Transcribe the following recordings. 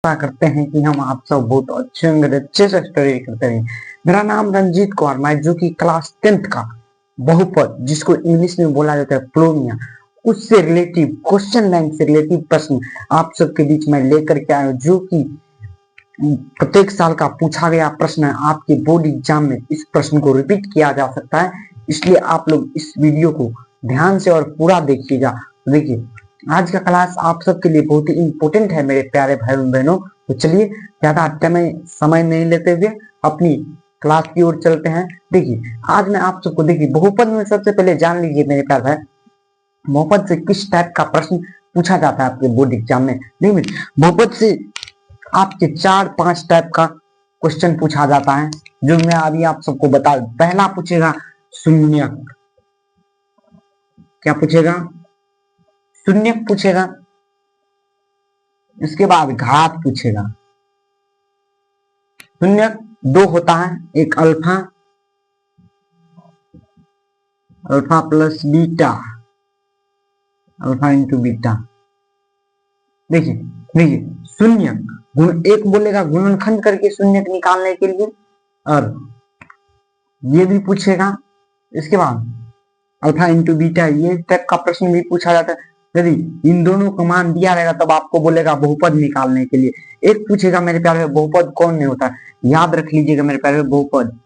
आशा करते हैं कि हम आप सब बहुत अच्छे होंगे, अच्छे से स्टडी करते रहेंगे। मेरा नाम रंजीत कुमार, मैं जो कि क्लास 10th का बहुपद जिसको इंग्लिश में बोला जाता है प्लोनिया, उससे रिलेटिव क्वेश्चन बैंक से रिलेटिव प्रश्न आप सबके बीच में लेकर के आया, जो कि प्रत्येक साल का पूछा गया प्रश्न है। आपके बोर्ड एग्जाम में इस प्रश्न को रिपीट किया जा सकता है, इसलिए आप लोग इस वीडियो को ध्यान से और पूरा देखिएगा। देखिए, आज का क्लास आप सबके लिए बहुत ही इंपॉर्टेंट है मेरे प्यारे भाई बहनों। तो चलिए ज्यादा समय नहीं लेते हुए अपनी क्लास की ओर चलते हैं। देखिए, आज मैं आप सबको देखिए बहुपद में सबसे पहले जान लीजिए मेरे प्यारे भाई, बहुपद से किस टाइप का प्रश्न पूछा जाता है आपके बोर्ड एग्जाम में। देखिए, बहुपद से आपके 4-5 टाइप का क्वेश्चन पूछा जाता है, जो मैं अभी आप सबको बता दूं। पहला पूछेगा शून्यक, क्या पूछेगा? शून्यक पूछेगा। इसके बाद घात पूछेगा। शून्यक दो होता है, एक alpha, alpha plus beta, alpha into beta. देखिए देखिए, शून्यक एक बोलेगा गुणनखंड करके शून्यक निकालने के लिए, और ये भी पूछेगा। इसके बाद अल्फा इंटू बीटा, ये टाइप का प्रश्न भी पूछा जाता है। यदि इन दोनों का मान दिया रहेगा तब आपको बोलेगा बहुपद निकालने के लिए। एक पूछेगा मेरे प्यारे बहुपद कौन नहीं होता, याद रख लीजिएगा मेरे प्यारे, बहुपद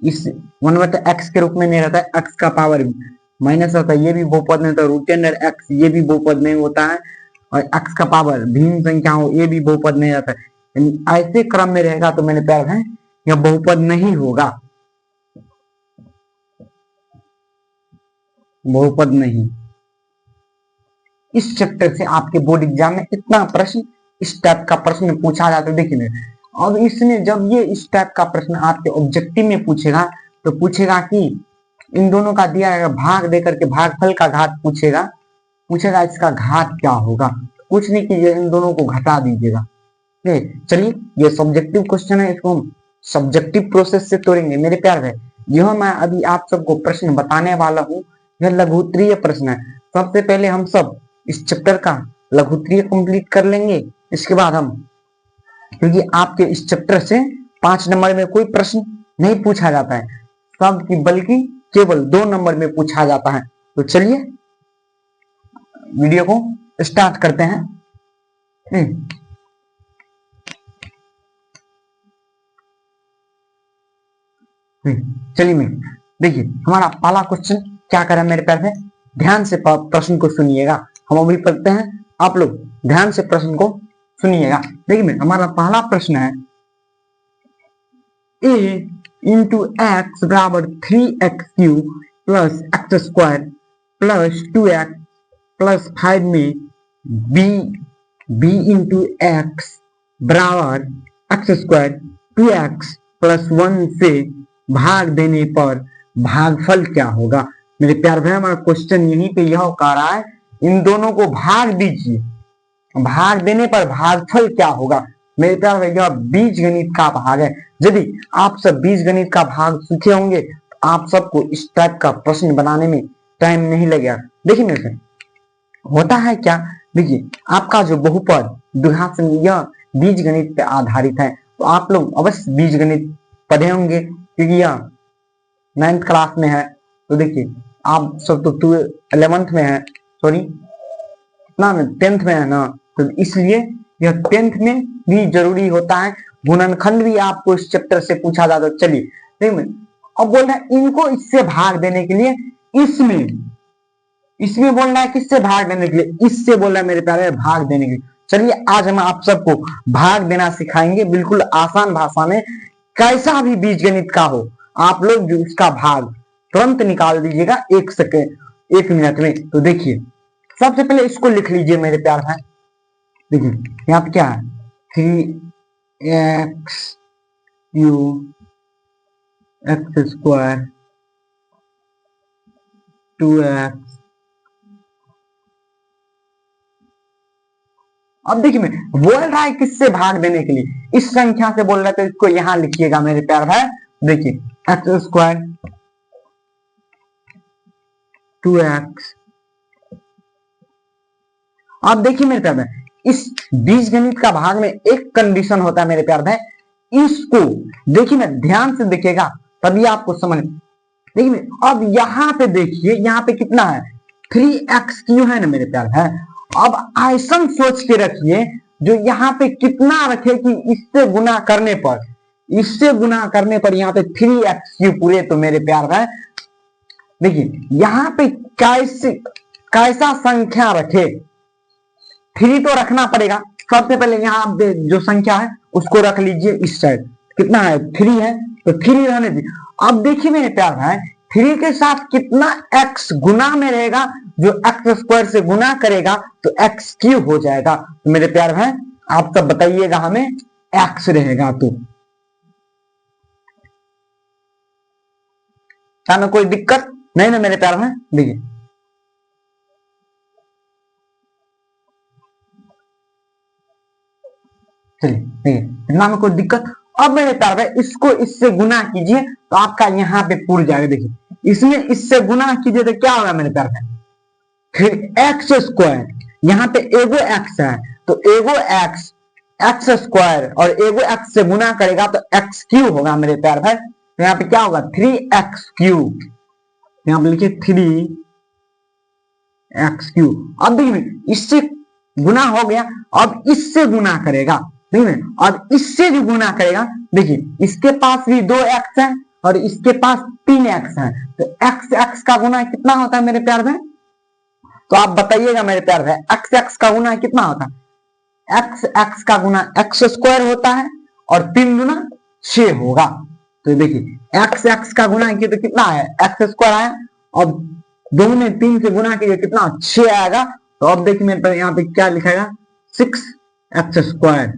इस 1/x के रूप में नहीं रहता है, x का पावर माइनस होता है, ये भी बहुपद नहीं होता। रूट अंडर x, ये भी बहुपद नहीं होता है, और x का पावर भिन्न संख्या हो, ये भी बहुपद नहीं रहता है। ऐसे क्रम में रहेगा तो मेरे प्यारे है यह बहुपद नहीं होगा, बहुपद नहीं। इस चैप्टर से आपके बोर्ड एग्जाम में इतना प्रश्न, इस टाइप का प्रश्न पूछा जाता है। देखिए, अब इसमें जब ये इस टाइप का प्रश्न आपके ऑब्जेक्टिव में पूछेगा तो पूछेगा कि इन दोनों का दिया गया भाग देकर के भागफल का घात पूछेगा इसका घात क्या होगा। कुछ नहीं कीजिए, इन दोनों को घटा दीजिएगा। चलिए, ये सब्जेक्टिव क्वेश्चन है, इसको हम सब्जेक्टिव प्रोसेस से तोड़ेंगे मेरे प्यार भाई। यह मैं अभी आप सबको प्रश्न बताने वाला हूँ, यह लघुत्तरीय प्रश्न है। सबसे पहले हम सब इस चैप्टर का लघुत्तरीय कंप्लीट कर लेंगे। इसके बाद हम, क्योंकि आपके इस चैप्टर से 5 नंबर में कोई प्रश्न नहीं पूछा जाता है सब की, बल्कि केवल 2 नंबर में पूछा जाता है। तो चलिए वीडियो को स्टार्ट करते हैं। चलिए मैं, देखिए हमारा पहला क्वेश्चन क्या कर रहा है मेरे प्यार में, ध्यान से प्रश्न को सुनिएगा। हम अभी पढ़ते हैं, आप लोग ध्यान से प्रश्न को सुनिएगा। देखिए हमारा पहला प्रश्न है, a इंटू एक्स बराबर 3x³ plus x² plus 2x plus 5 में b इंटू एक्स बराबर x² 2x प्लस 1 से भाग देने पर भागफल क्या होगा। मेरे प्यार भाई, हमारा क्वेश्चन यहीं पे यह कह रहा है, इन दोनों को भाग दीजिए, भाग देने पर भागफल क्या होगा। मेरे प्यार भाई, यह बीज गणित का भाग है। यदि आप सब बीज गणित का भाग सीखे होंगे तो आप सबको इस टाइप का प्रश्न बनाने में टाइम नहीं लगेगा। देखिए मेरे होता है क्या, देखिए आपका जो बहुपद द्विघात यह बीज गणित पे आधारित है, तो आप लोग अवश्य बीज गणित पढ़े होंगे, क्योंकि यह 9th क्लास में है। तो देखिए आप सब तो 11th में है, सॉरी ना 10th में है ना, तो इसलिए यह 10th में भी जरूरी होता है। गुणनखंड भी आपको इस चैप्टर से पूछा जाता है। चलिए देखिए, अब बोल रहा है इनको इससे भाग देने के लिए, इसमें बोल रहा है किससे भाग देने के लिए, इससे बोल रहा है मेरे प्यारे भाग देने के लिए। चलिए आज हम आप सबको भाग देना सिखाएंगे, बिल्कुल आसान भाषा में। कैसा भी बीजगणित का हो, आप लोग उसका भाग तुरंत निकाल दीजिएगा 1 मिनट में। तो देखिए सबसे पहले इसको लिख लीजिए मेरे प्यार भाई। देखिए यहाँ पे क्या है, 3x³ x² 2x। अब देखिए मैं बोल रहा है किससे भाग देने के लिए, इस संख्या से बोल रहा है, तो इसको यहां लिखिएगा मेरे प्यार भाई। देखिए x² 2x। अब देखिए मेरे प्यार भाई, इस बीजगणित का भाग में एक कंडीशन होता है मेरे प्यार भाई, इसको देखिए मैं ध्यान से देखिएगा तभी आपको समझ। देखिए अब यहाँ पे देखिए, यहाँ पे कितना है 3x³ है ना मेरे प्यार भाई। अब ऐसा सोच के रखिए जो यहाँ पे कितना रखे कि इससे गुना करने पर, इससे गुना करने पर यहाँ पे 3x³ पूरे। तो मेरे प्यार भाई देखिए यहाँ पे कैसा संख्या रखे, 3 तो रखना पड़ेगा। सबसे पहले यहाँ जो संख्या है उसको रख लीजिए इस साइड, कितना है 3 है तो 3 रहने दीजिए। अब देखिए मेरे प्यार भाई 3 के साथ कितना x गुना में रहेगा, जो x² से गुना करेगा तो x³ हो जाएगा। तो मेरे प्यार भाई आप सब बताइएगा हमें x रहेगा तो क्या ना कोई दिक्कत नहीं ना मेरे प्यार भाई। देखिए चलिए इतना में कोई दिक्कत। अब मेरे प्यार भाई इसको इससे गुना कीजिए तो आपका यहाँ पे पूर जाएगा। देखिए इसमें इससे गुना कीजिए तो क्या होगा मेरे प्यार भाई, फिर x², यहाँ पे एगो x है तो एगो x² और एगो x से गुना करेगा तो x³ होगा मेरे प्यार भाई। तो यहाँ पे क्या होगा 3x³, यहाँ पे लिखिए 3x³। अब देखिए इससे गुना हो गया, अब इससे गुना करेगा। देखिए अब इससे जो गुना करेगा, देखिए इसके पास भी 2x है और इसके पास 3x है तो x का गुना कितना होता है मेरे प्यार भाई। तो आप बताइएगा मेरे प्यार भाई x का गुना कितना होता है, x का गुना x² होता है और 3 गुना 6 होगा। तो देखिए x का गुना किया तो कितना है x² आया, अब 2 में 3 से गुना कीजिए कितना 6 आएगा। तो अब देखिए मेरे पास यहाँ पे क्या लिखेगा 6x²,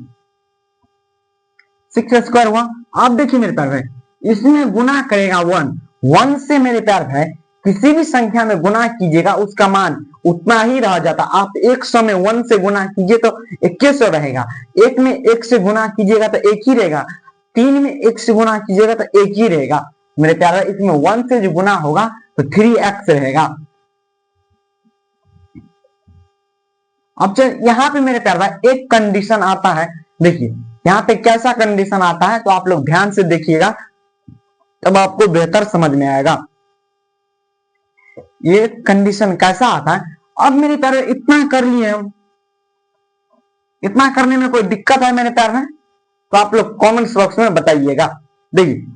6x² हुआ। अब देखिए मेरे प्यार भाई इसमें गुना करेगा 1 से मेरे प्यार भाई किसी भी संख्या में गुना कीजिएगा उसका मान उतना ही रह जाता। आप 100 में 1 से गुना कीजिए तो 2100 रहेगा, 1 में 1 से गुना कीजिएगा तो 1 ही रहेगा, 3 में 1 से गुना कीजिएगा तो 1 ही रहेगा मेरे प्यार भाई। इसमें 1 से जो गुना होगा तो 3x रहेगा। अब यहाँ पे मेरे प्यार भाई एक कंडीशन आता है, देखिए यहाँ पे कैसा कंडीशन आता है तो आप लोग ध्यान से देखिएगा तब आपको बेहतर समझ में आएगा ये कंडीशन कैसा आता है। अब मेरे प्यार इतना कर लिए हम, इतना करने में कोई दिक्कत है मेरे प्यार में तो आप लोग कमेंट्स बॉक्स में बताइएगा। देखिए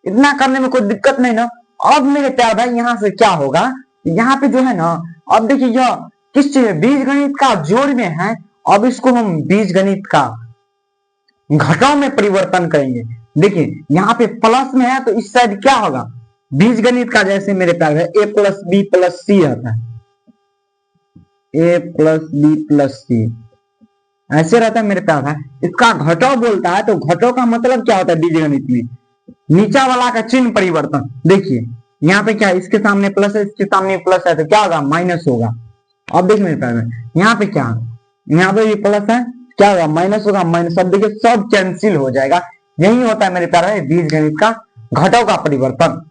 इतना करने में कोई दिक्कत नहीं ना। अब मेरे प्यार भाई यहाँ से क्या होगा, यहाँ पे जो है ना, अब देखिए यह किस चीज बीजगणित का जोड़ में है, अब इसको हम बीजगणित का घटाव में परिवर्तन करेंगे। देखिए यहाँ पे प्लस में है तो इस साइड क्या होगा बीजगणित का, जैसे मेरे प्यार है a + b + c आता है, a + b + c ऐसे रहता है मेरे प्यार है। इसका घटाव बोलता है तो घटाव का मतलब क्या होता है बीजगणित में, नीचा वाला का चिन्ह परिवर्तन। देखिए यहाँ पे क्या है, इसके सामने प्लस है इसके सामने प्लस है तो क्या होगा माइनस होगा। अब देखिए मेरे प्यार यहाँ पे क्या, यहाँ पे भी प्लस है क्या होगा माइनस होगा, माइनस। अब देखिए सब कैंसिल हो जाएगा। यही होता है मेरे प्यार है बीजगणित का घटाव का परिवर्तन।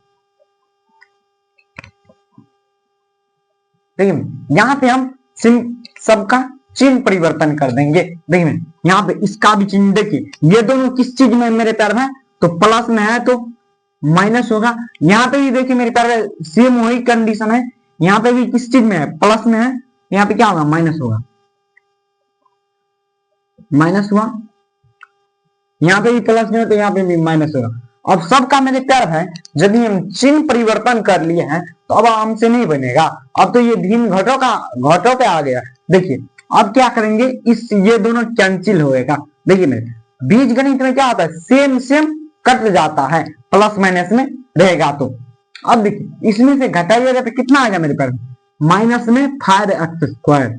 देखिए यहाँ पे हम सबका चिन्ह परिवर्तन कर देंगे। देखिए यहाँ पे इसका भी चिन्ह, देखिए ये दोनों किस चीज में मेरे प्यार में, तो प्लस में है तो माइनस होगा। यहाँ पे भी देखिए मेरे प्यार में सेम वही कंडीशन है, यहाँ पे भी किस चीज में है प्लस में है, यहाँ पे क्या होगा माइनस होगा, माइनस हुआ। यहाँ पे भी प्लस में है तो यहाँ पे भी माइनस होगा। अब सबका मेरे प्यार है यदि हम चिन्ह परिवर्तन कर लिए हैं तो अब हमसे नहीं बनेगा, अब तो ये भिन्न घटों पे आ गया। देखिए अब क्या करेंगे, इस ये दोनों कैंसिल होएगा। देखिए मेरे बीजगणित में क्या होता है सेम सेम कट जाता है, प्लस माइनस में रहेगा। तो अब देखिए इसमें से घटाइएगा तो कितना आएगा मेरे प्यार माइनस में 5x²।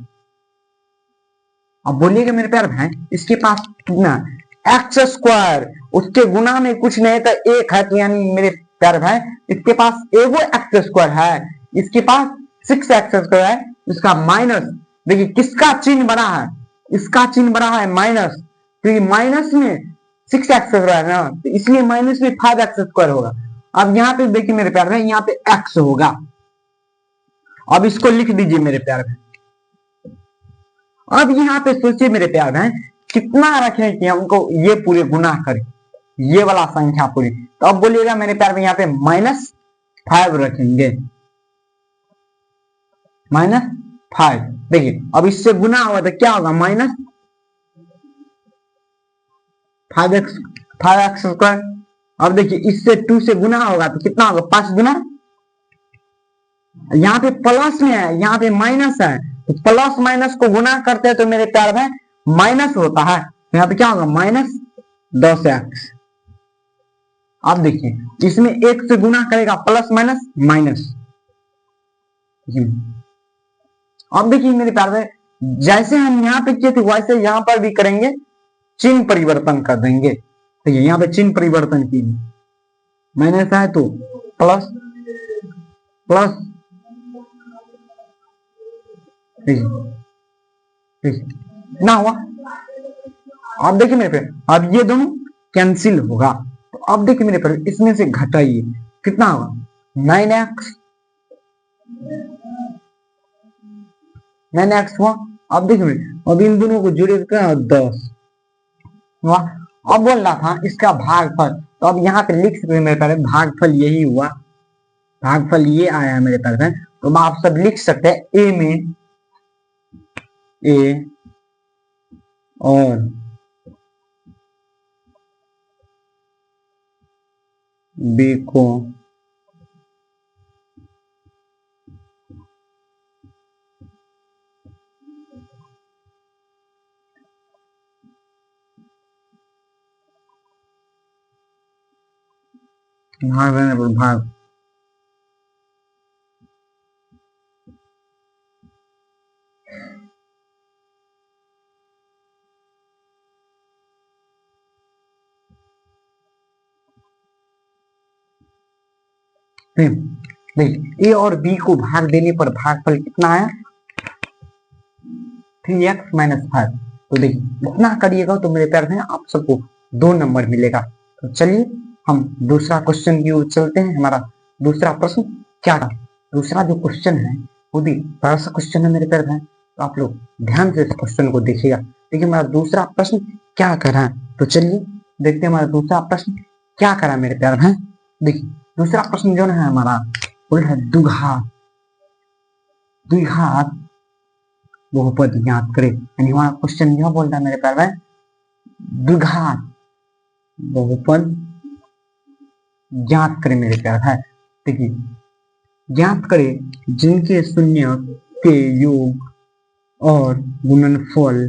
अब बोलिएगा मेरे प्यार भाई इसके पास कितना x², उसके गुना में कुछ नहीं तो 1 है, तो यानी मेरे प्यार भाई इसके पास एगो x² है, इसके पास 6x² है, इसका माइनस। देखिए किसका चिन्ह बना है, इसका चिन्ह बना है माइनस, क्योंकि माइनस में 6x² है ना तो इसलिए माइनस में 5x² होगा। अब यहाँ पे देखिए मेरे प्यार भाई यहाँ पे x होगा। अब इसको लिख दीजिए मेरे प्यार भाई। अब यहाँ पे सोचिए मेरे प्यार बहन, कितना रखें कि हमको ये पूरे गुना करें, ये वाला संख्या पूरी। तो अब बोलिएगा मेरे प्यार में यहाँ पे -5 रखेंगे, -5। देखिए अब इससे गुना होगा तो क्या होगा, -5x²। अब देखिए इससे 2 से गुना होगा तो कितना होगा, 5 गुना, यहाँ पे प्लस में है, यहाँ पे माइनस है, तो प्लस माइनस को गुना करते हैं तो मेरे प्यार में माइनस होता है। तो यहाँ पे क्या होगा, -10x। अब देखिए इसमें 1 से गुना करेगा, प्लस माइनस माइनस। अब देखिए मेरे प्यार में, जैसे हम यहाँ पे किए थे वैसे यहाँ पर भी करेंगे, चिन्ह परिवर्तन कर देंगे। तो यहाँ पे चिन्ह परिवर्तन कीजिए, माइनस है तो प्लस, प्लस ना हुआ। अब देखिए मेरे पे, अब ये दोनों कैंसिल होगा। तो अब देखिए मेरे पे, इसमें से घटाइए, कितना होगा, 9x, 9x हुआ। अब देखिए अब इन दोनों को जोड़े तो 10 हुआ। अब बोल रहा था इसका भागफल, तो अब यहाँ पे लिख सकते हैं मेरे पास, भागफल यही हुआ, भागफल ये आया मेरे पास है। तो आप सब लिख सकते हैं, ए में ए और बी को भाग देखिए ए और बी को भाग देने पर भागफल कितना आया, 3x-5। तो देखिए इतना करिएगा तो मेरे प्यार में आप सबको 2 नंबर मिलेगा। तो चलिए हम दूसरा क्वेश्चन की ओर चलते हैं। हमारा दूसरा प्रश्न क्या था, दूसरा जो क्वेश्चन है वो भी बड़ा सा क्वेश्चन है मेरे प्यार में, तो आप लोग ध्यान से इस क्वेश्चन को देखिएगा। देखिए हमारा दूसरा प्रश्न क्या कर रहा है, तो चलिए देखते हैं हमारा दूसरा प्रश्न क्या करा मेरे प्यार में। देखिए दूसरा प्रश्न जो है हमारा बोल है द्विघात, द्विघात बहुपद ज्ञात करे। यानी हमारा क्वेश्चन यह बोल रहा है मेरे प्यार में, द्विघात बहुपद ज्ञात करे मेरे प्यार है। देखिए ज्ञात करे जिनके शून्य के योग और गुणनफल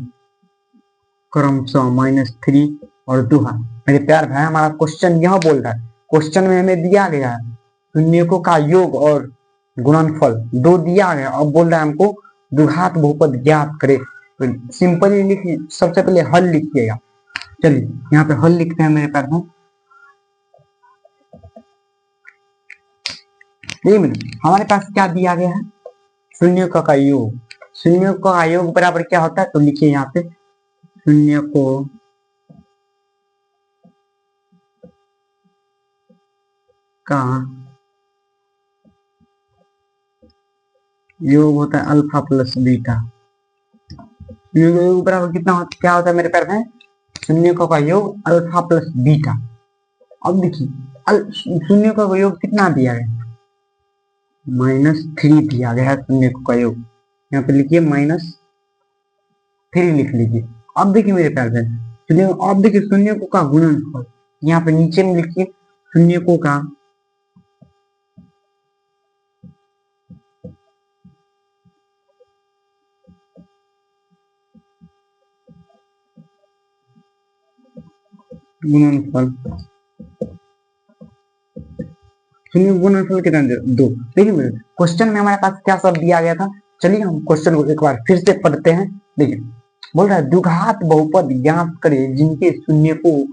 क्रमशः -3 और 2 है। मेरे प्यार भाई हमारा क्वेश्चन यह बोल रहा है, क्वेश्चन में हमें दिया गया है शून्यकों का योग और गुणनफल 2 दिया गया, अब बोल रहा है हमको द्विघात बहुपद ज्ञात करे। तो सिंपली लिखिए, सबसे पहले हल लिखिएगा। चलिए यहाँ पे हल लिखते हैं मेरे प्यार में। हमारे पास क्या दिया गया है, शून्यकों का योग, शून्यकों का योग बराबर क्या होता है, तो लिखिए यहाँ पे शून्यकों का योग होता है अल्फा प्लस बीटा। योग बराबर कितना होता, क्या होता है मेरे प्यार में, शून्यकों का योग अल्फा प्लस बीटा। अब देखिए शून्यकों का योग कितना दिया गया, -3 दिया गया है शून्यकों का योग। यहाँ पे लिखिए -3 लिख लीजिए। अब देखिए मेरे प्यार में शून्य, अब देखिए शून्यकों का गुणनफल, यहाँ पे नीचे में लिखिए शून्यकों का गुणनफल, गुणनफल कितना 2। देखिए क्वेश्चन में हमारे पास क्या सब दिया गया था, चलिए हम क्वेश्चन को एक बार फिर से पढ़ते हैं। देखिए बोल रहा है द्विघात बहुपद ज्ञात करे जिनके शून्यकों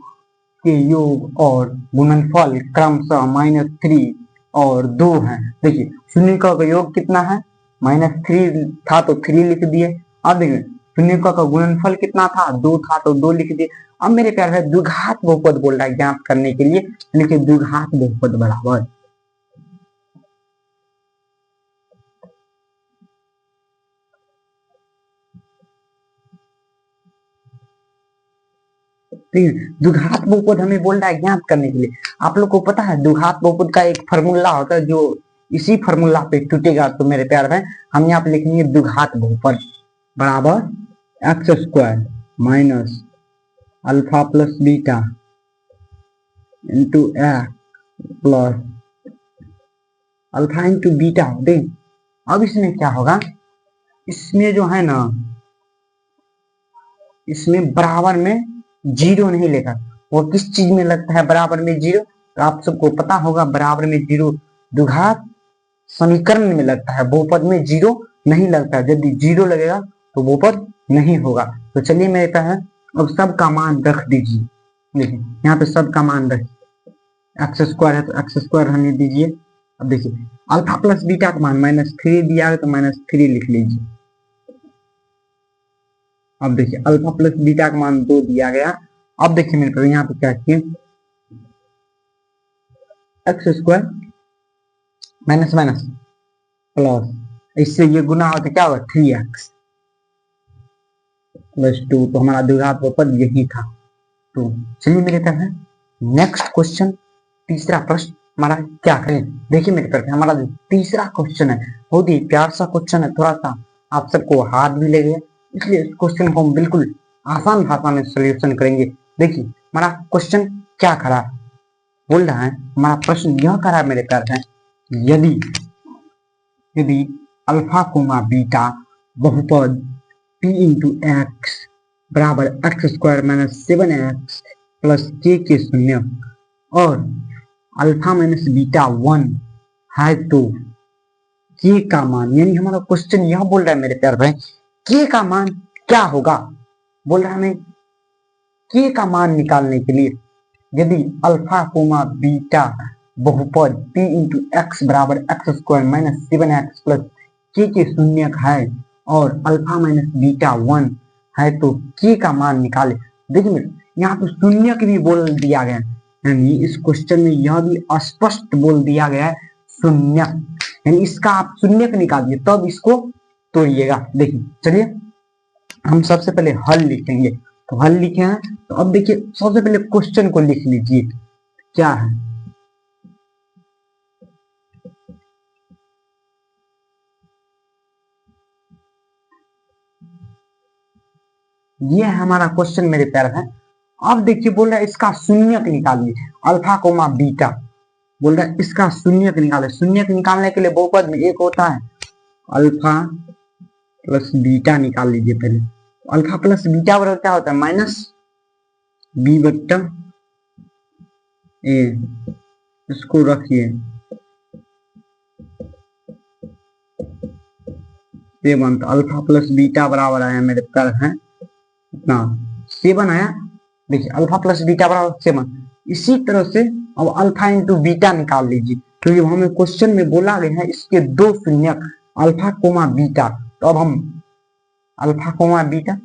के योग और गुणनफल क्रमशः -3 और 2 हैं। देखिए शून्यकों का योग कितना है, -3 था तो 3 लिख दिए। अब देखिए शून्यकों का गुणनफल कितना था, 2 था तो 2 लिख दिए। अब मेरे प्यार है द्विघात बहुपद बोल रहा है ज्ञात करने के लिए, लिखिए द्विघात बहुपद बराबर ठीक है, द्विघात बहुपद हमें बोल रहा है ज्ञात करने के लिए। आप लोग को पता है द्विघात बहुपद का एक फॉर्मूला होता है जो इसी फॉर्मूला पे टूटेगा। तो मेरे प्यार में हम यहाँ पे लिखेंगे द्विघात बहुपद बराबर x square minus alpha plus beta into x plus alpha into beta. देख अब इसमें क्या होगा, इसमें जो है ना, इसमें बराबर में जीरो नहीं लेगा। वो किस चीज में लगता है बराबर में जीरो, तो आप सबको पता होगा बराबर में जीरो द्विघात समीकरण में लगता है, बहुपद में जीरो नहीं लगता है। यदि जीरो लगेगा तो बहुपद नहीं होगा। तो चलिए मेरे पास अब सब का मान रख दीजिए। देखिए यहाँ पे सब का मान रख, एक्स स्क्वायर है तो एक्स स्क्वायर रहने दीजिए। अब देखिए अल्फा प्लस बीटा का मान -3 दिया है तो -3 लिख लीजिए। अब देखिए अल्फा प्लस बीटा का मान 2 दिया गया। अब देखिए मेरे पास यहाँ पे क्या किए, x square minus minus plus, इससे ये गुना होता क्या होगा 3x प्लस 2। तो हमारा द्विघात बहुपद यही था। तो चलिए मेरे पास है नेक्स्ट क्वेश्चन, तीसरा प्रश्न हमारा क्या करें। देखिए मेरे पास हमारा जो तीसरा क्वेश्चन है बहुत ही प्यार सा क्वेश्चन है, थोड़ा सा आप सबको हार्ड भी लगेगा, इसलिए इस क्वेश्चन को हम बिल्कुल आसान भाषा में सोल्यूशन करेंगे। देखिए हमारा क्वेश्चन क्या करा बोल रहा है, हमारा प्रश्न यह करा मेरे प्यार है, यदि यदि अल्फा कोमा बीटा बहुपद p इंटू एक्स बराबर x square minus 7x plus k के शून्य और अल्फा माइनस बीटा 1 है तो k का मान, यानी हमारा क्वेश्चन यह बोल रहा है मेरे प्यार भाई k का मान क्या होगा। बोल रहा है हमें k का मान निकालने के लिए यदि अल्फा कोमा बीटा बहुपद p इंटू एक्स बराबर x square minus 7x plus k के शून्य है और अल्फा माइनस बीटा 1 है तो k का मान निकाले। देखिए यहाँ पे शून्य की भी बोल दिया गया है, यानी इस क्वेश्चन में यह भी स्पष्ट बोल दिया गया है शून्य, यानी इसका आप शून्य का निकालिए तब इसको तोड़िएगा। देखिए चलिए हम सबसे पहले हल लिखेंगे। तो हल लिखे हैं तो अब देखिए सबसे पहले क्वेश्चन को लिख लीजिए क्या है। ये है हमारा क्वेश्चन मेरे प्यार है। अब देखिए बोल रहा है इसका शून्यक निकालिए, अल्फा कोमा बीटा बोल रहा है इसका शून्यक निकाले। शून्यक निकालने के लिए बहुपद में एक होता है अल्फा प्लस बीटा निकाल लीजिए पहले। अल्फा प्लस बीटा बराबर क्या होता है माइनस बी बट्टा ए, इसको रखिए 7, तो अल्फा प्लस बीटा बराबर आया मेरे प्यार है इतना 7 आया। देखिए अल्फा प्लस बीटा बराबर 7। इसी तरह से अब अल्फा इंटू बीटा निकाल लीजिए, क्योंकि तो हमें क्वेश्चन में बोला गया है इसके दो शून्यक अल्फा कोमा बीटा। तो अब हम alpha comma beta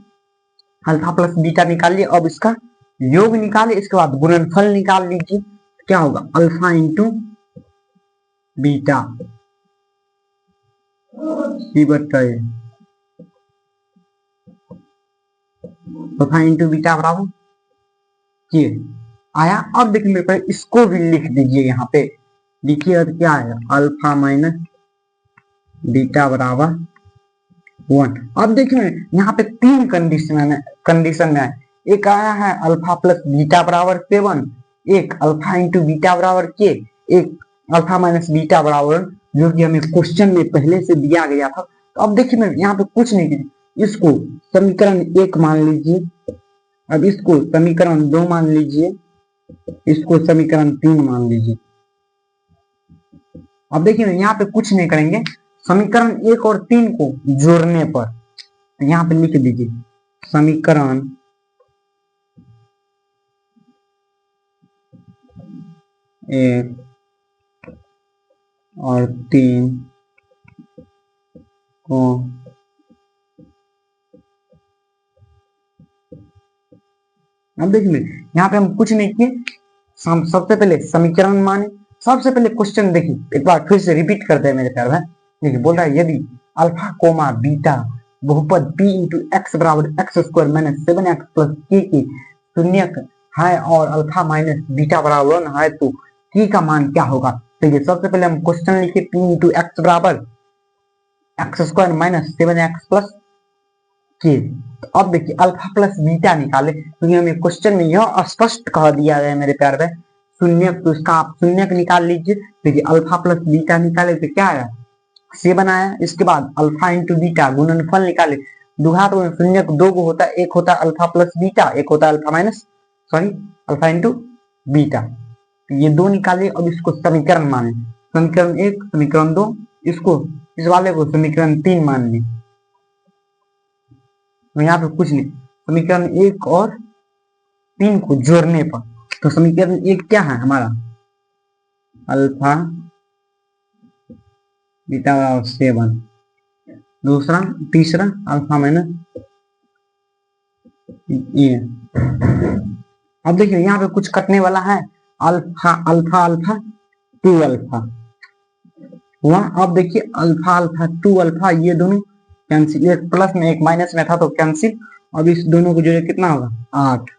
alpha plus beta निकालिए, अब इसका योग निकालिए, इसके बाद गुणनफल निकाल लीजिए। क्या होगा अल्फा इंटू बीटा सी बट्टा ए, अल्फा इंटू बीटा बराबर के आया। अब देखिए मेरे पास इसको भी लिख दीजिए यहाँ पे, लिखिए और क्या है अल्फा माइनस बीटा बराबर 1। अब देखिए यहाँ पे 3 कंडीशन में है, एक आया है अल्फा प्लस बीटा बराबर 7, एक अल्फा इंटू बीटा बराबर के, एक अल्फा माइनस बीटा बराबर जो कि हमें क्वेश्चन में पहले से दिया गया था। तो अब देखिए मैं यहाँ पे कुछ नहीं कीजिए, इसको समीकरण 1 मान लीजिए, अब इसको समीकरण 2 मान लीजिए, इसको समीकरण 3 मान लीजिए। अब देखिए यहाँ पे कुछ नहीं करेंगे, समीकरण 1 और 3 को जोड़ने पर तो यहाँ पे लिख दीजिए समीकरण 1 और 3 को अब देखिए यहाँ पे हम कुछ नहीं किए, सबसे पहले समीकरण माने। सबसे पहले क्वेश्चन देखिए एक बार फिर से रिपीट करते हैं मेरे प्यार भाई। देखिए बोल रहा है यदि अल्फा कोमा बीटा बहुपद p इंटू एक्स बराबर x square minus 7x plus k की शून्यक है और अल्फा माइनस बीटा बराबर 1 है तो t का मान क्या होगा। देखिए सबसे पहले हम क्वेश्चन लिखे p इंटू एक्स बराबर x square minus 7x plus के। तो अब देखिए अल्फा प्लस बीटा निकाले क्योंकि हमें क्वेश्चन में यह स्पष्ट कह दिया गया है मेरे प्यार में शून्य, तो इसका आप शून्य निकाल लीजिए। देखिए अल्फा प्लस बीटा निकाले तो क्या आया 7 आया। इसके बाद अल्फा इंटू बीटा गुणनफल निकाले, दुघात में शून्य दो गो होता है, एक होता है अल्फा प्लस बीटा, एक होता है alpha minus sorry alpha into beta. ये दो निकाले। अब इसको समीकरण माने, समीकरण 1 समीकरण 2, इसको इस वाले को समीकरण 3 मान ली। तो यहाँ पे कुछ नहीं, समीकरण 1 और 3 को जोड़ने पर तो समीकरण 1 क्या है हमारा अल्फा बीटा बराबर 7, दूसरा तीसरा अल्फा माइनस ये। अब देखिए यहाँ पे कुछ कटने वाला है, अल्फा अल्फा अल्फा 2 अल्फा हुआ। अब देखिए अल्फा अल्फा 2 अल्फा ये दोनों कैंसिल, एक प्लस में एक माइनस में था तो कैंसिल। अब इस दोनों को जोड़े कितना होगा 8।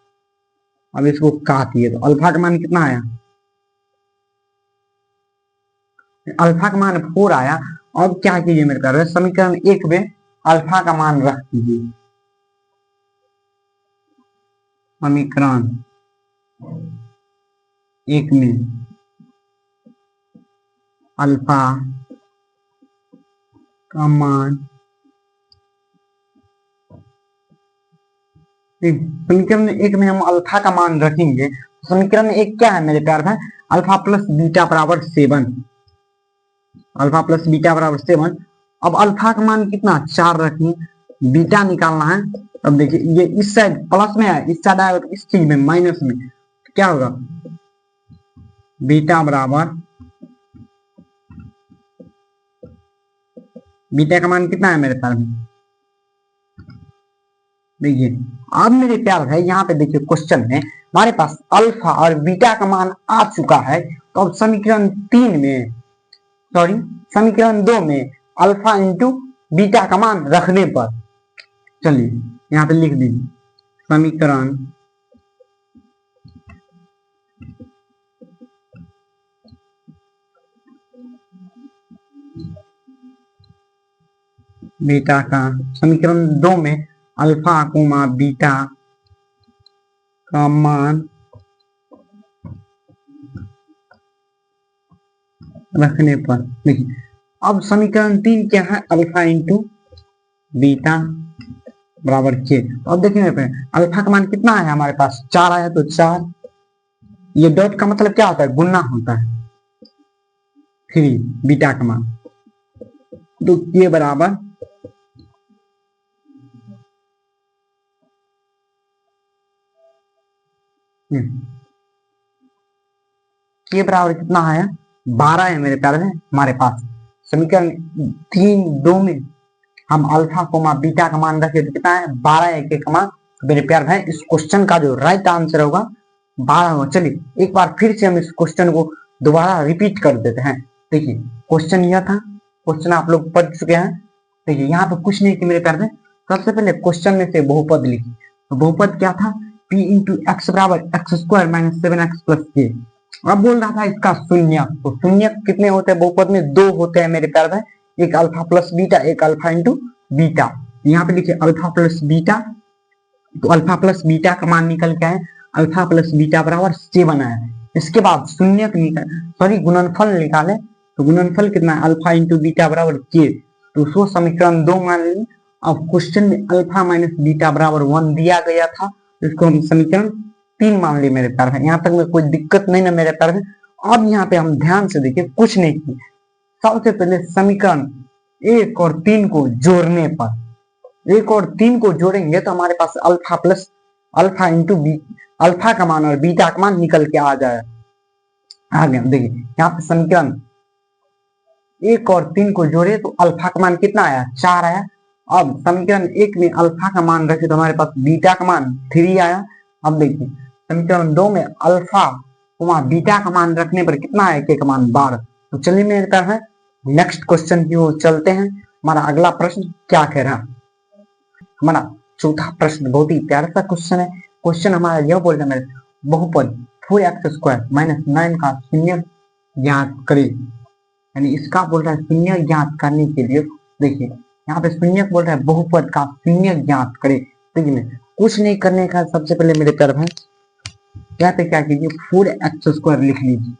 अब इसको काटिए तो अल्फा का मान कितना आया, अल्फा का मान 4 आया। अब क्या कीजिए मेरे प्यारे समीकरण 1 में अल्फा का मान रख दीजिए, समीकरण 1 में अल्फा का मान, समीकरण 1 में हम अल्फा का मान रखेंगे। समीकरण 1 क्या है मेरे प्यार भाई अल्फा प्लस बीटा बराबर 7, अल्फा प्लस बीटा बराबर 7। अब अल्फा का मान कितना 4 रखेंगे, बीटा निकालना है। अब देखिए ये इस साइड प्लस में है, इस साइड आएगा तो इस चीज में माइनस में, तो क्या होगा बीटा बराबर, बीटा का मान कितना है मेरे पास में देखिए। अब मेरे प्यार भाई यहाँ पे देखिए क्वेश्चन में हमारे पास अल्फा और बीटा का मान आ चुका है। तो अब समीकरण 3 में सॉरी समीकरण 2 में अल्फा इंटू बीटा का मान रखने पर, चलिए यहाँ पे लिख दीजिए समीकरण बीटा का, समीकरण 2 में अल्फा कोमा बीटा का मान रखने पर देखिए। अब समीकरण 3 क्या है अल्फा इंटू बीटा बराबर के। अब देखिए मेरे पे अल्फा का मान कितना है हमारे पास 4 आया तो 4, ये डॉट का मतलब क्या होता है गुना होता है 3 बीटा का मान, तो के बराबर के बराबर कितना है 12 है मेरे प्यारे में हमारे पास। समीकरण 3-2 में हम अल्फा कोमा बीटा का मान रखे तो कितना है 12 है के का मान। मेरे प्यार भाई इस क्वेश्चन का जो राइट आंसर होगा 12 होगा। चलिए एक बार फिर से हम इस क्वेश्चन को दोबारा रिपीट कर देते हैं। देखिए क्वेश्चन यह था, क्वेश्चन आप लोग पढ़ चुके हैं। देखिए यहाँ पे कुछ नहीं कि मेरे प्यार में सबसे पहले क्वेश्चन में से बहुपद लिखी, तो बहुपद क्या था p इंटू एक्स बराबर x square minus 7x plus के। अब बोल रहा था इसका शून्य, तो शून्य कितने होते हैं बहुपद में 2 होते हैं मेरे प्यार भाई, एक अल्फा प्लस बीटा एक अल्फा इंटू बीटा। यहाँ पे लिखिए अल्फा प्लस बीटा, तो अल्फा प्लस बीटा का मान निकल के आए अल्फा प्लस बीटा बराबर 7 आया। इसके बाद शून्य सॉरी गुणनफल निकाले तो गुणनफल कितना है अल्फा इंटू बीटा बराबर के, तो उसको समीकरण 2 मान ली। अब क्वेश्चन में अल्फा माइनस बीटा बराबर 1 दिया गया था, इसको हम समीकरण 3 मान ली मेरे प्यार है। यहाँ तक में कोई दिक्कत नहीं ना मेरे प्यार है। अब यहाँ पे हम ध्यान से देखिए कुछ नहीं किए, सबसे पहले समीकरण 1 और 3 को जोड़ने पर, 1 और 3 को जोड़ेंगे तो हमारे पास alpha plus alpha into B, alpha का मान और बीटा का मान निकल के आ जाए। आ गया देखिए यहाँ पे समीकरण 1 और 3 को जोड़े तो अल्फा का मान कितना आया 4 आया। अब समीकरण 1 में अल्फा का मान रखे तो हमारे पास बीटा का मान 3 आया। अब देखिए समीकरण 2 में अल्फा वहां बीटा का मान रखने पर कितना आया के का मान 12। तो चलिए मेरे पास है नेक्स्ट क्वेश्चन की ओर चलते हैं। हमारा अगला प्रश्न क्या कह रहा है, हमारा चौथा प्रश्न बहुत ही प्यारा सा क्वेश्चन है। क्वेश्चन हमारा यह बोल रहा है बहुपद 4x² माइनस 9 का शून्य ज्ञात करे। यानी इसका बोल रहा है शून्य ज्ञात करने के लिए, देखिए यहाँ पे शून्य बोल रहा है बहुपद का शून्य ज्ञात करे। देखिए कुछ नहीं करने का, सबसे पहले मेरे प्यारे भाई यहाँ पे क्या कीजिए 4x² लिख लीजिए।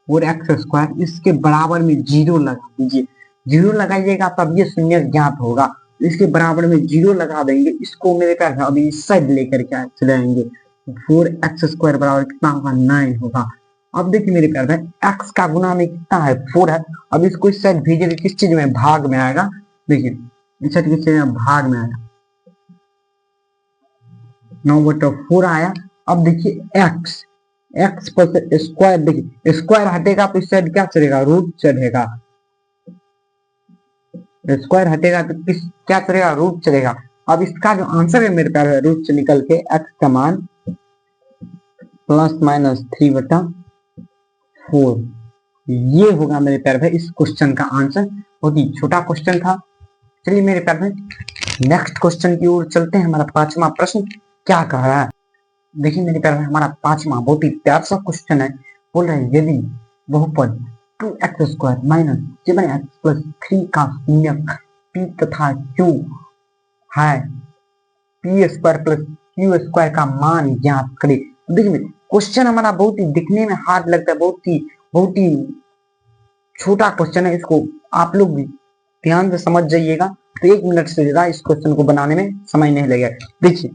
4x², इसके बराबर में 0 लगा दीजिए। 0 लगाइएगा तब ये शून्य ज्ञात होगा। इसके बराबर में 0 लगा देंगे। इसको मेरे प्यारे अभी इस साइड लेकर के चले आएंगे। 4x² बराबर कितना होगा 9 होगा। अब देखिए मेरे प्यारे भाई x का गुना में कितना है 4 है। अब इसको इस साइड भेजिए, किस चीज में भाग में आएगा। देखिए इस साइड किस चीज में भाग में आएगा, 9/4 आया। अब देखिए x पर स्क्वायर, देखिए स्क्वायर हटेगा तो इस साइड क्या चलेगा रूट चढ़ेगा। स्क्वायर हटेगा तो किस क्या चलेगा रूट चलेगा। अब इसका जो आंसर है मेरे प्यारे रूट से निकल के x का मान +-3/4 ये होगा मेरे प्यारे भाई इस क्वेश्चन का आंसर। बहुत ही छोटा क्वेश्चन था। चलिए मेरे प्यारे भाई नेक्स्ट क्वेश्चन की ओर चलते हैं। हमारा 5वां प्रश्न क्या कह रहा है, देखिए मेरे प्यारे भाई हमारा 5वां बहुत ही प्यारा सा क्वेश्चन है। बोल रहे हैं यदि बहुपद 2x² माइनस 7x+3 का शून्यक p तथा q है, p² + q² का मान ज्ञात करे। देखिए क्वेश्चन हमारा बहुत ही दिखने में हार्ड लगता है, बहुत ही छोटा क्वेश्चन है। इसको आप लोग भी ध्यान से समझ जाइएगा तो 1 मिनट से ज्यादा इस क्वेश्चन को बनाने में समय नहीं लगेगा। देखिए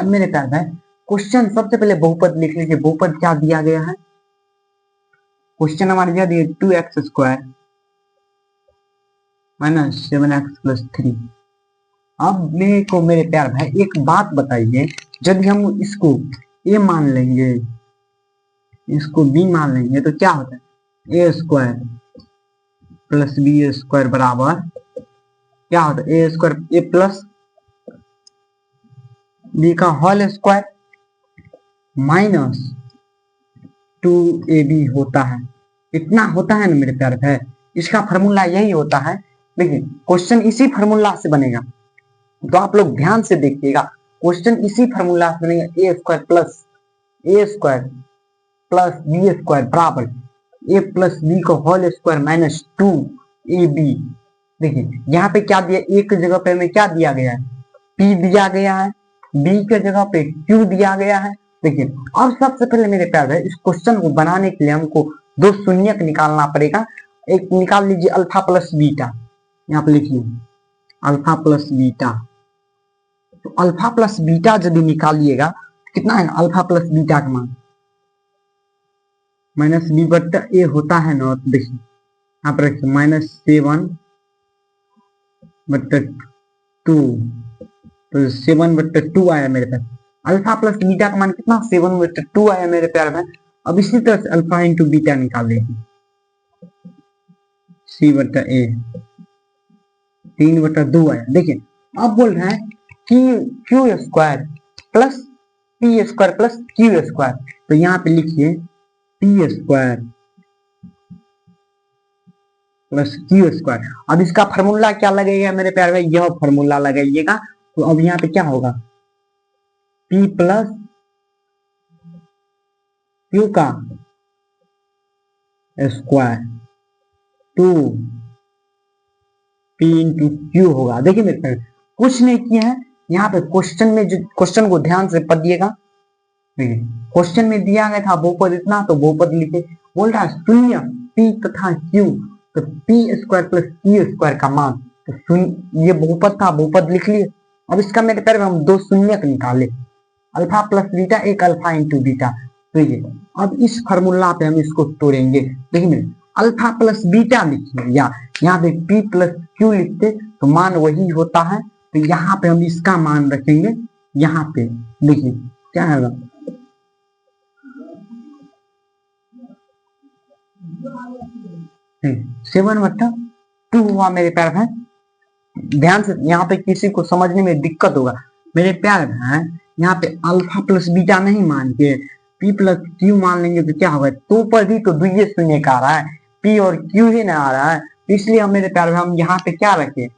मेरे प्यार भाई क्वेश्चन सबसे पहले बहुपद लिख लीजिए। बहुपद क्या दिया गया है, क्वेश्चन हमारे दिया दिया 2x² माइनस 7x+3। अब मेरे को मेरे प्यार भाई एक बात बताइए, यदि हम इसको a मान लेंगे, इसको b मान लेंगे तो क्या होता है a² + b² बराबर क्या होता है a² + b का होल स्क्वायर माइनस 2ab होता है। इतना होता है ना मेरे प्यारे भाई, इसका फॉर्मूला यही होता है। देखिए क्वेश्चन इसी फॉर्मूला से बनेगा, तो आप लोग ध्यान से देखिएगा। क्वेश्चन इसी फॉर्मूला से बनेगा a² + b² बराबर a + b का होल स्क्वायर माइनस 2ab। देखिए यहाँ पे क्या दिया, a की जगह पे हमें क्या दिया गया है p दिया गया है, b की जगह पे q दिया गया है। देखिए अब सबसे पहले मेरे प्यार है इस क्वेश्चन को बनाने के लिए हमको 2 शून्यक निकालना पड़ेगा। एक निकाल लीजिए अल्फा प्लस बीटा, यहाँ पे लिखिए अल्फा प्लस बीटा। तो अल्फा प्लस बीटा यदि निकालिएगा कितना है अल्फा प्लस बीटा का मान -b/a होता है ना। तो देखिए यहाँ पर रखिए -7/2, तो 7/2 आया मेरे पास। अल्फा प्लस बीटा का मान कितना 7/2 आया मेरे प्यार में। अब इसी तरह से अल्फा इंटू बीटा निकाल लेंगे, c/a 3/2 आया। देखिए अब बोल रहे हैं कि q² plus p² plus q², तो यहाँ पे लिखिए p² प्लस q²। अब इसका फॉर्मूला क्या लगेगा मेरे प्यार भाई, यह फॉर्मूला लगाइएगा। तो अब यहाँ पे क्या होगा p प्लस q का स्क्वायर 2p इंटू q होगा। देखिए मेरे प्यार कुछ नहीं किया है, यहाँ पे क्वेश्चन में जो क्वेश्चन को ध्यान से पढ़िएगा। क्वेश्चन में दिया गया था बहुपद इतना, तो बहुपद लिखे। बोल रहा है शून्य p तथा q, तो p² प्लस q² का मान, तो ये बहुपद था, बहुपद लिख लिए। अब इसका मेरे प्यारे हम 2 शून्यक निकाले, अल्फा प्लस बीटा, एक अल्फा इंटू बीटा। तो ये अब इस फॉर्मूला पे हम इसको तोड़ेंगे। देखिए अल्फा प्लस बीटा लिखिए, या यहाँ पे p प्लस q लिखते तो मान वही होता है। तो यहाँ पे हम इसका मान रखेंगे, यहाँ पे देखिए क्या है 7/2 हुआ मेरे प्यार भाई। ध्यान से, यहाँ पे किसी को समझने में दिक्कत होगा मेरे प्यार भाई। यहाँ पे अल्फा प्लस बीटा नहीं मान के p प्लस q मान लेंगे तो क्या होगा, तो पर भी तो दुइये शून्य का आ रहा है, p और q ही ना आ रहा है। इसलिए हम मेरे प्यार भाई हम यहाँ पे क्या रखे,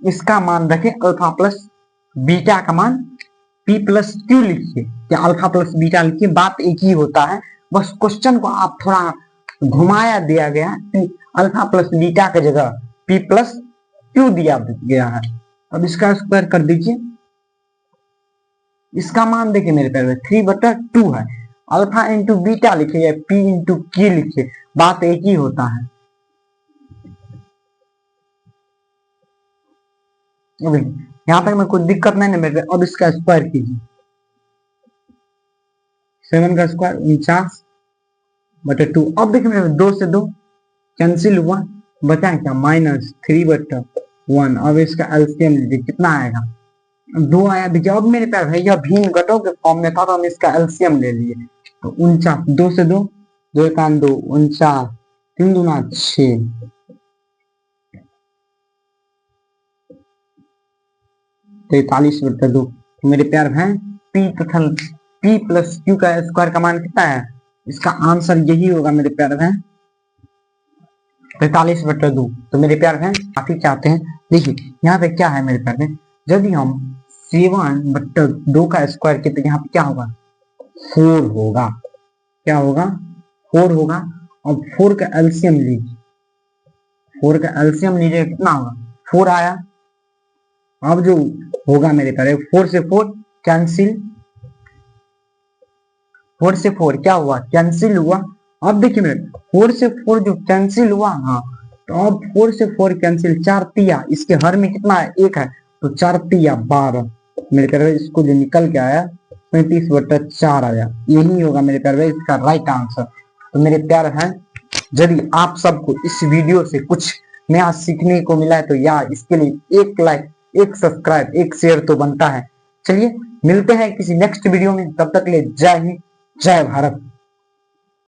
इसका मान रखे अल्फा प्लस बीटा का मान पी प्लस क्यू लिखिए या अल्फा प्लस बीटा लिखिए, बात एक ही होता है, बस क्वेश्चन को आप थोड़ा घुमाया दिया गया कि अल्फा प्लस बीटा की जगह पी प्लस क्यू दिया गया है। अब इसका स्क्वायर कर दीजिए, इसका मान देखिए मेरे प्यारे 3/2 है। अल्फा इंटू बीटा लिखिए या पी इंटू क्यू लिखिए, बात एक ही होता है। यहाँ तक में कोई दिक्कत नहीं है मेरे। अब इसका स्क्वायर कीजिए, 7 का स्क्वायर 49/2। अब देखिए मेरे 2 से 2 कैंसिल हुआ, बचा क्या -3/1। अब इसका एलसीएम लीजिए, कितना आएगा 2 आया। देखिए अब मेरे प्यारे भैया भिन्न घटों के फॉर्म में था तो हम इसका एलसीएम ले लिए, तो 49, 2 से 2, 2 1 2, 49, 3 दूना 6, 43/2। तो मेरे प्यार भाई पी तथा पी प्लस क्यू का स्क्वायर का मान कितना है, इसका आंसर यही होगा मेरे प्यार भाई 43/2। तो मेरे प्यार भाई काफी चाहते हैं, देखिए यहाँ पे क्या है मेरे प्यार भाई, यदि हम 7/2 का स्क्वायर किए तो यहाँ पे क्या होगा 4 होगा। क्या होगा 4 होगा। अब 4 का एलसीएम लीजिए, 4 का एलसीएम लीजिए कितना होगा 4 आया। अब जो होगा मेरे प्यारे 4 से 4 कैंसिल, 4 से 4 क्या हुआ कैंसिल हुआ। अब देखिए मेरे 4 से 4 जो कैंसिल हुआ ना, तो अब 4 से 4 कैंसिल, 4 तिया, इसके हर में कितना है 1 है, तो 4 तिया 12। मेरे प्यारे इसको जो निकल के आया 35/4 आया। यही होगा मेरे प्यारे इसका राइट आंसर। तो मेरे प्यार है, यदि आप सबको इस वीडियो से कुछ नया सीखने को मिला है तो यार इसके लिए एक लाइक, एक सब्सक्राइब, एक शेयर तो बनता है। चलिए मिलते हैं किसी नेक्स्ट वीडियो में, तब तक ले जय हिंद, जय भारत।